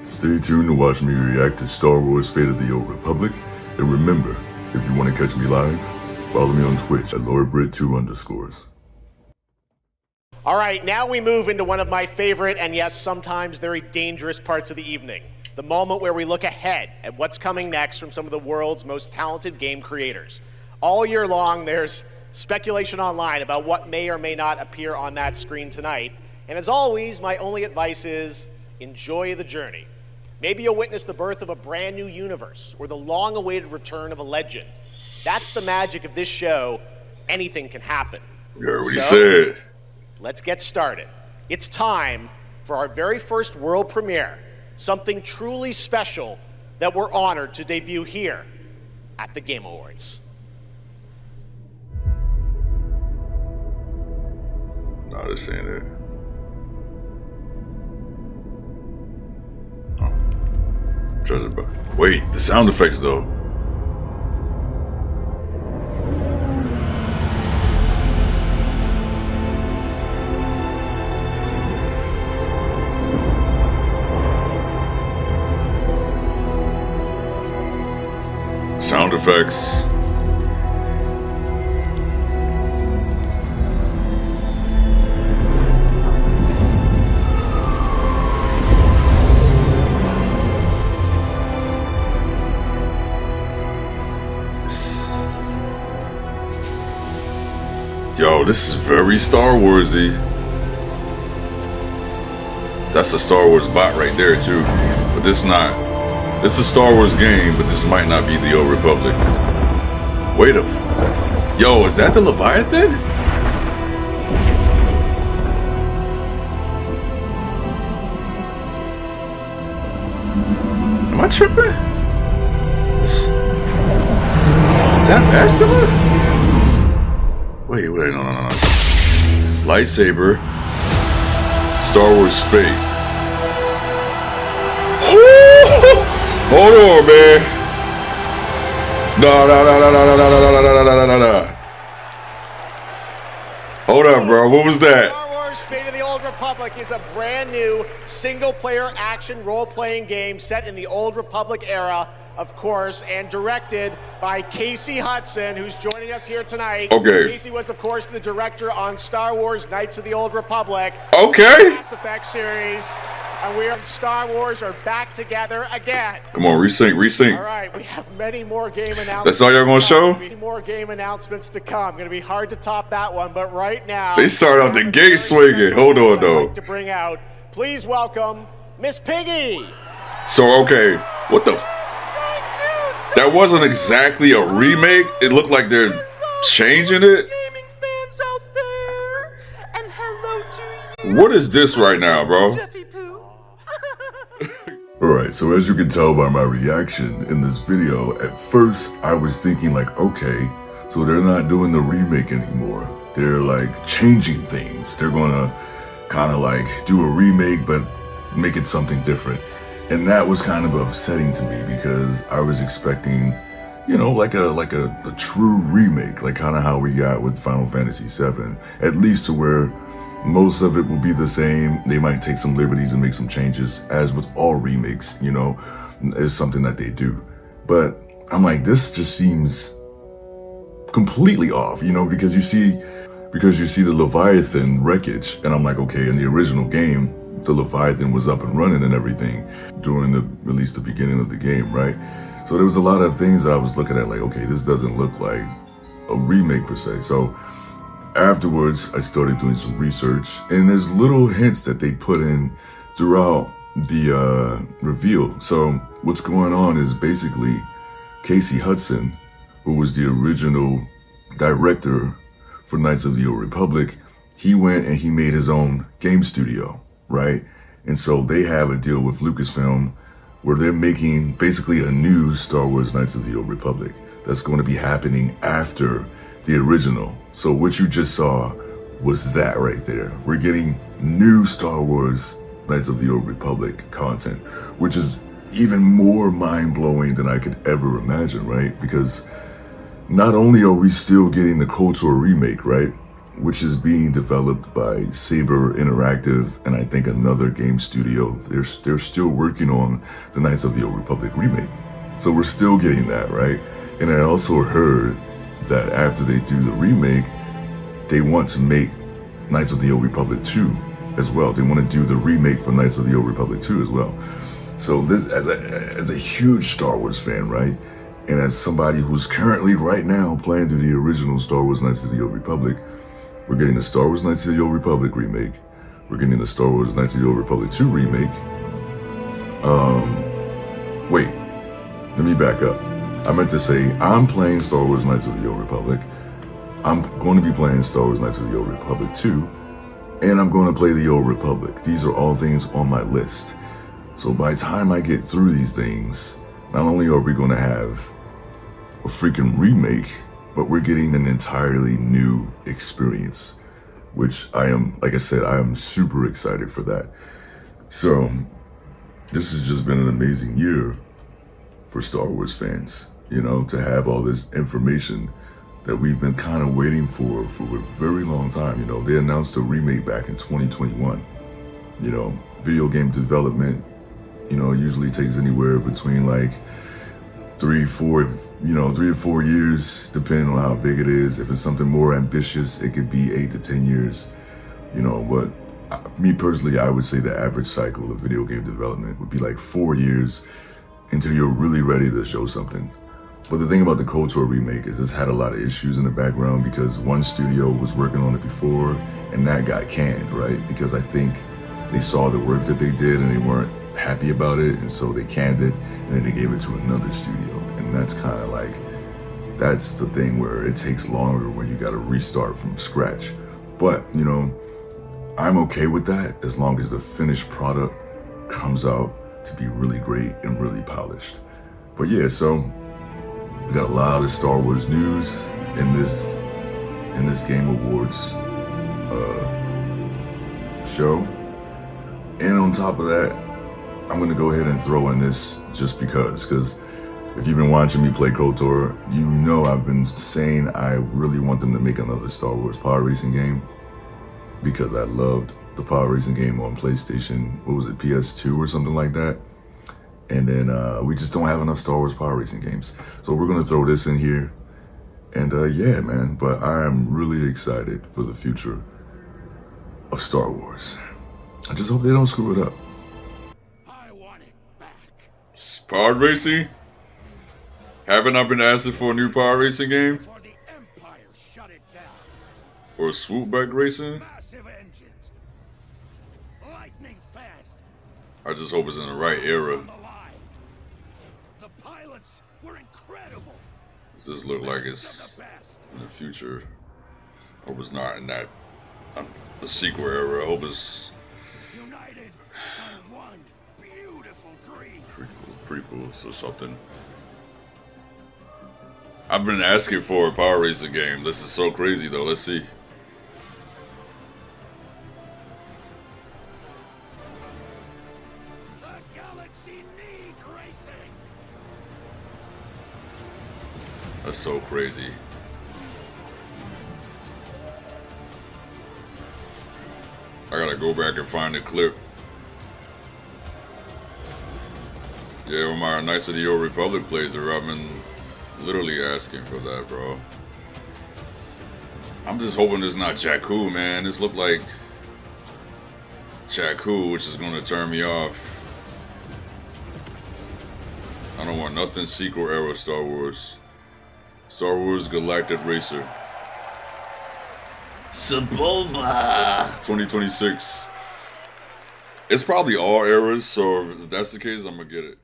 Stay tuned to watch me react to Star Wars Fate of the Old Republic, and remember, if you want to catch me live, follow me on Twitch at LordBrit2_. Alright, now we move into one of my favorite and yes, sometimes very dangerous parts of the evening. The moment where we look ahead at what's coming next from some of the world's most talented game creators. All year long, there's speculation online about what may or may not appear on that screen tonight. And as always, my only advice is enjoy the journey. Maybe you'll witness the birth of a brand new universe or the long-awaited return of a legend. That's the magic of this show. Anything can happen. You heard what he said. Let's get started. It's time for our very first world premiere, something truly special that we're honored to debut here at the Game Awards. No, this ain't it. Wait, the sound effects though. Sound effects. Yo, this is very Star Warsy. That's a Star Wars bot right there too, but this not. This is a Star Wars game, but this might not be the Old Republic. Wait a yo, is that the Leviathan? Am I tripping? Is that Bastila? Wait, no. Lightsaber. Star Wars Fate. Hold on, man. No. Hold up, bro. What was that? Star Wars Fate of the Old Republic is a brand new single-player action role-playing game set in the Old Republic era, of course, and directed by Casey Hudson, who's joining us here tonight. Okay. Casey was, of course, the director on Star Wars Knights of the Old Republic. Okay. Mass Effect series. And we and Star Wars are back together again. Come on, resync. All right, we have many more game announcements. That's all y'all gonna show? Many more game announcements to come. Gonna be hard to top that one, but right now They start out the gate swinging. Hold on, though. I'd like to bring out, please welcome Miss Piggy. So, okay, what the? That wasn't exactly a remake. It looked like they're changing it. Gaming fans out there, and hello to you. What is this right now, bro? Jeffy Poo. Alright, so as you can tell by my reaction in this video, at first I was thinking like, okay, so they're not doing the remake anymore. They're like changing things. They're gonna kind of like do a remake but make it something different. And that was kind of upsetting to me because I was expecting, you know, like a true remake, like kind of how we got with Final Fantasy VII, at least to where most of it will be the same. They might take some liberties and make some changes, as with all remakes, you know, is something that they do. But I'm like, this just seems completely off, you know, because you see the Leviathan wreckage, and I'm like, okay, in the original game, the Leviathan was up and running and everything during the beginning of the game, right? So there was a lot of things I was looking at like, okay, this doesn't look like a remake per se. So afterwards, I started doing some research, and there's little hints that they put in throughout the reveal. So what's going on is basically Casey Hudson, who was the original director for Knights of the Old Republic, he went and he made his own game studio, right? And so they have a deal with Lucasfilm where they're making basically a new Star Wars Knights of the Old Republic that's going to be happening after the original. So what you just saw was that right there. We're getting new Star Wars Knights of the Old Republic content, which is even more mind-blowing than I could ever imagine, right? Because not only are we still getting the KOTOR remake, right? which is being developed by Saber Interactive and I think another game studio. They're still working on the Knights of the Old Republic remake. So we're still getting that, right? And I also heard that after they do the remake, they want to make Knights of the Old Republic 2 as well. They want to do the remake for Knights of the Old Republic 2 as well. So this, as a huge Star Wars fan, right? And as somebody who's currently right now playing through the original Star Wars Knights of the Old Republic, we're getting the Star Wars Knights of the Old Republic remake. We're getting the Star Wars Knights of the Old Republic 2 remake. Wait, let me back up. I meant to say I'm playing Star Wars Knights of the Old Republic. I'm going to be playing Star Wars Knights of the Old Republic 2. And I'm going to play the Old Republic. These are all things on my list. So by the time I get through these things, not only are we going to have a freaking remake, but we're getting an entirely new experience, which I am, like I said, I am super excited for that. So this has just been an amazing year for Star Wars fans, you know, to have all this information that we've been kind of waiting for a very long time. You know, they announced a remake back in 2021. You know, video game development, you know, usually takes anywhere between like 3 to 4 years, depending on how big it is. If it's something more ambitious, it could be 8 to 10 years, you know. But me personally, I would say the average cycle of video game development would be like 4 years until you're really ready to show something. But the thing about the Kotor remake is it's had a lot of issues in the background because one studio was working on it before and that got canned, right? Because I think they saw the work that they did and they weren't happy about it, and so they canned it and then they gave it to another studio. And that's kind of like, that's the thing where it takes longer when you got to restart from scratch. But, you know, I'm okay with that as long as the finished product comes out to be really great and really polished. But yeah, so we got a lot of Star Wars news in this Game Awards show. And on top of that, I'm gonna go ahead and throw in this just because if you've been watching me play KOTOR, you know I've been saying I really want them to make another Star Wars power racing game because I loved the power racing game on PlayStation, what was it, PS2 or something like that. And then we just don't have enough Star Wars power racing games. So we're gonna throw this in here. And yeah, man, but I am really excited for the future of Star Wars. I just hope they don't screw it up. I want it back. Power racing? Haven't I been asking for a new power racing game? For the Empire shut it down. Or swoopback racing? Massive engines. Lightning fast. I just hope it's in the right era. On the line. The pilots were incredible. Does this look like it's Still the best. in the future? I hope it's not in that the sequel era. I hope it's United on one beautiful dream. prequels or something. I've been asking for a power racing game. This is so crazy though. Let's see. The galaxy needs racing. That's so crazy. I gotta go back and find the clip. Yeah, with my Knights of the Old Republic playthrough, I've been literally asking for that, bro. I'm just hoping it's not Jakku, man. This looked like Jakku, which is gonna turn me off. I don't want nothing sequel era Star Wars. Star Wars Galactic Racer. Sebulba 2026. It's probably all eras, so if that's the case, I'm gonna get it.